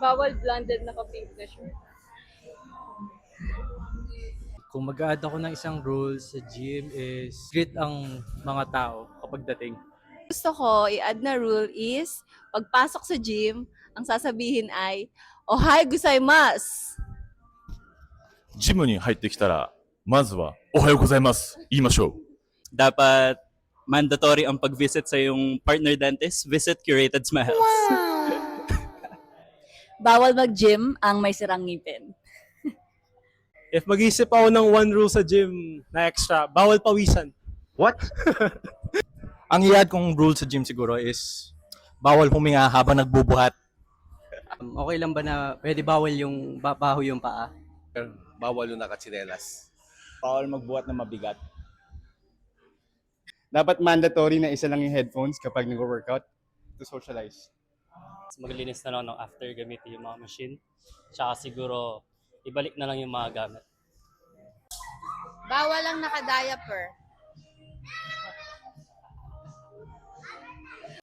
Bawal blonded na ka-pink na shirt. Kung mag-add ako ng isang rule sa gym is greet ang mga tao kapag dating. Gusto ko i-add na rule is, pagpasok sa gym, ang sasabihin ay, Ohay gozaimasu! ジムに入ってきたら、まずは、おはようございます。言いましょう。 Dapat mandatory ang pag-visit sa yung partner dentist, visit Curated Smiles. Bawal mag-gym ang may sirang ngipin. If mag-isip ako ng one rule sa gym na extra, bawal pawisan. What? Ang i-add kong rule sa gym siguro is bawal huminga habang nagbubuhat. Okay lang ba na pwede bawal yung baho yung paa? Bawal yung nakatsinelas. Bawal magbuhat na mabigat. Dapat mandatory na isa lang yung headphones kapag nag-workout to socialize. Maglinis na lang after gamitin yung mga machine. Tsaka siguro, ibalik na lang yung mga gamit. Bawal ang naka-diaper.